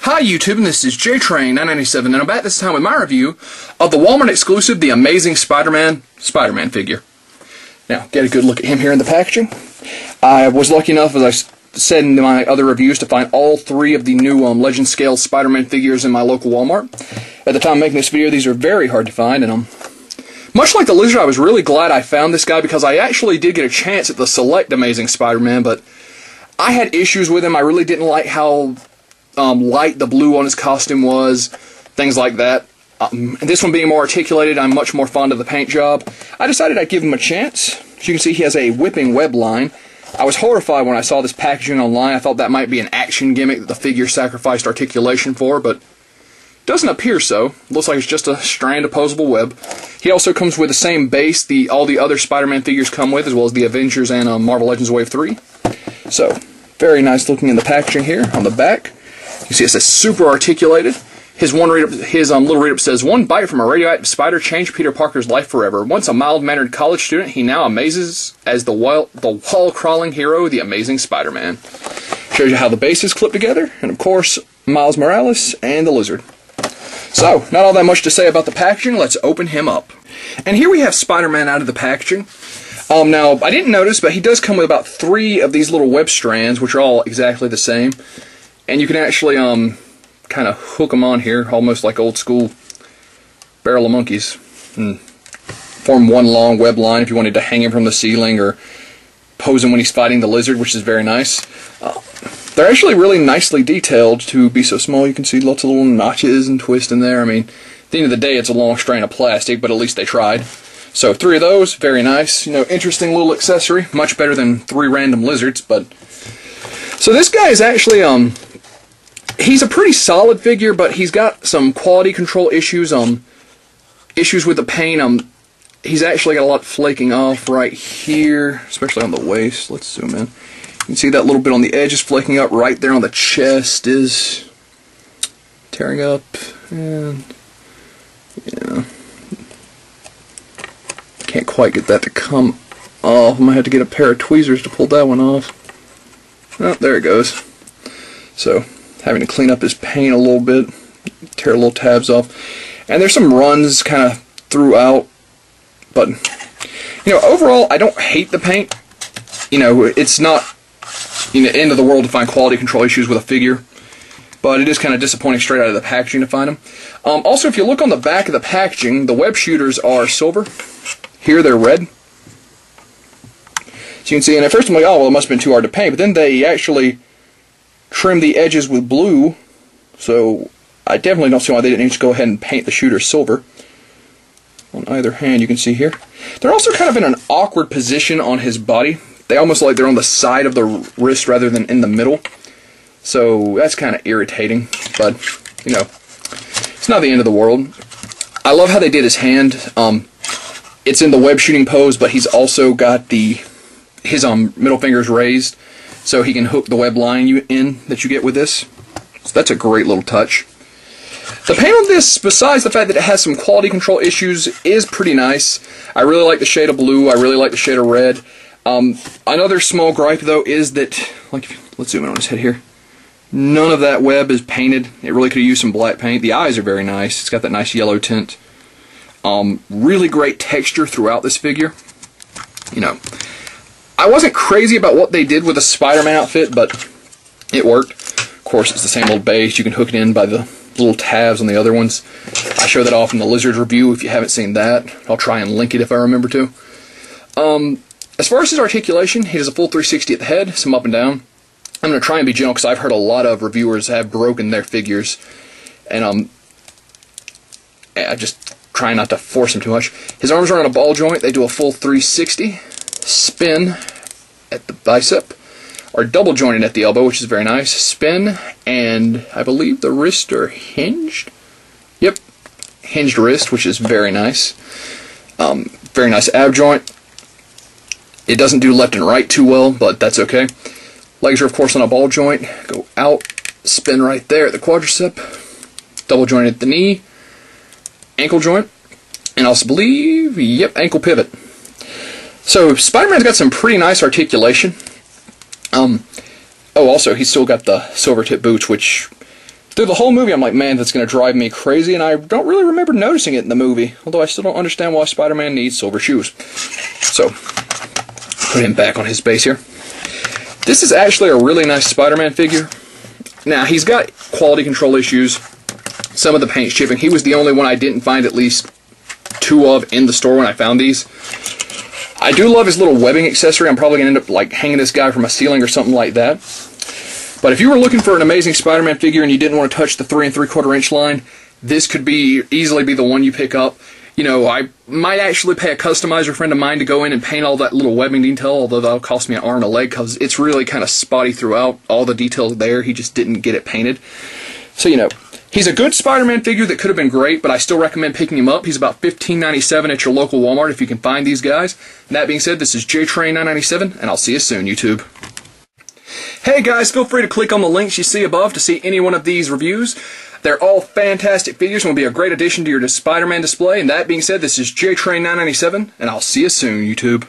Hi YouTube, and this is JTrain997, and I'm back this time with my review of the Walmart exclusive, the Amazing Spider-Man figure. Now, get a good look at him here in the packaging. I was lucky enough, as I said in my other reviews, to find all three of the new Legend Scale Spider-Man figures in my local Walmart. At the time of making this video, these are very hard to find, and much like the Lizard, I was really glad I found this guy because I actually did get a chance at the Select Amazing Spider-Man, but I had issues with him. I really didn't like how light the blue on his costume was, things like that. This one being more articulated, I'm much more fond of the paint job. I decided I'd give him a chance. As you can see, he has a whipping web line. I was horrified when I saw this packaging online. I thought that might be an action gimmick that the figure sacrificed articulation for, but doesn't appear so. Looks like it's just a strand of posable web. He also comes with the same base all the other Spider-Man figures come with, as well as the Avengers and Marvel Legends Wave 3. So, very nice looking in the packaging here on the back. You can see it says super articulated. His little read-up says, "One bite from a radioactive spider changed Peter Parker's life forever. Once a mild-mannered college student, he now amazes as the wall-crawling hero, the Amazing Spider-Man." Shows you how the base is clipped together, and of course, Miles Morales and the Lizard. So, not all that much to say about the packaging. Let's open him up. And here we have Spider-Man out of the packaging. Now, I didn't notice, but he does come with about 3 of these little web strands, which are all exactly the same. And you can actually kind of hook them on here, almost like old school barrel of monkeys, and form one long web line if you wanted to hang him from the ceiling or pose him when he's fighting the Lizard, which is very nice. They're actually really nicely detailed to be so small. You can see lots of little notches and twists in there. I mean, at the end of the day, it's a long strand of plastic, but at least they tried. So 3 of those, very nice. You know, interesting little accessory. Much better than 3 random lizards. But so this guy is actually he's a pretty solid figure, but he's got some quality control issues. Issues with the paint. He's actually got a lot flaking off right here, especially on the waist. Let's zoom in. You can see that little bit on the edge is flaking up. Right there on the chest is tearing up, and yeah, can't quite get that to come off. I might have to get a pair of tweezers to pull that one off. Oh, there it goes. So, having to clean up his paint a little bit, tear little tabs off, and there's some runs kind of throughout. But you know, overall, I don't hate the paint. You know, it's not the end of the world to find quality control issues with a figure, but it is kind of disappointing straight out of the packaging to find them. Also, if you look on the back of the packaging, the web shooters are silver. Here they're red. So you can see, and at first I'm like, oh, well, it must have been too hard to paint, but then they actually trim the edges with blue, so I definitely don't see why they didn't just go ahead and paint the shooter silver. On either hand, you can see here. They're also kind of in an awkward position on his body. They almost like they're on the side of the wrist rather than in the middle. So that's kind of irritating, but you know, it's not the end of the world. I love how they did his hand. It's in the web shooting pose, but he's also got his middle fingers raised, so he can hook the web line in that you get with this. So that's a great little touch. The paint on this, besides the fact that it has some quality control issues, is pretty nice. I really like the shade of blue. I really like the shade of red. Another small gripe, though, is that, let's zoom in on his head here. None of that web is painted. It really could have used some black paint. The eyes are very nice. It's got that nice yellow tint. Really great texture throughout this figure. You know, I wasn't crazy about what they did with the Spider-Man outfit, but it worked. Of course, it's the same old base. You can hook it in by the little tabs on the other ones. I show that off in the Lizard review if you haven't seen that. I'll try and link it if I remember to. As far as his articulation, he does a full 360 at the head, some up and down. I'm going to try and be gentle because I've heard a lot of reviewers have broken their figures, and I just try not to force him too much. His arms are on a ball joint. They do a full 360 spin at the bicep, or double jointed at the elbow, which is very nice. Spin, and I believe the wrists are hinged. Yep, hinged wrist, which is very nice. Very nice ab joint. It doesn't do left and right too well, but that's okay. Legs are, of course, on a ball joint. Go out, spin right there at the quadricep. Double joint at the knee. Ankle joint. And I also believe, yep, ankle pivot. So Spider-Man's got some pretty nice articulation. Oh, also, he's still got the silver tip boots, which Through the whole movie, I'm like, man, that's going to drive me crazy, and I don't really remember noticing it in the movie, although I still don't understand why Spider-Man needs silver shoes. So, put him back on his base here. This is actually a really nice Spider-Man figure. Now, he's got quality control issues. Some of the paint's chipping. He was the only one I didn't find at least 2 of in the store when I found these. I do love his little webbing accessory. I'm probably going to end up like hanging this guy from a ceiling or something like that. But if you were looking for an amazing Spider-Man figure and you didn't want to touch the 3 3/4 inch line, this could easily be the one you pick up. You know, I might actually pay a customizer friend of mine to go in and paint all that little webbing detail, although that'll cost me an arm and a leg because it's really kind of spotty throughout. All the details there, he just didn't get it painted. So, you know, he's a good Spider-Man figure that could have been great, but I still recommend picking him up. He's about $15.97 at your local Walmart if you can find these guys. And that being said, this is JTrain997, and I'll see you soon, YouTube. Hey guys, feel free to click on the links you see above to see any one of these reviews. They're all fantastic figures and will be a great addition to your Spider-Man display. And that being said, this is JTrain997, and I'll see you soon, YouTube.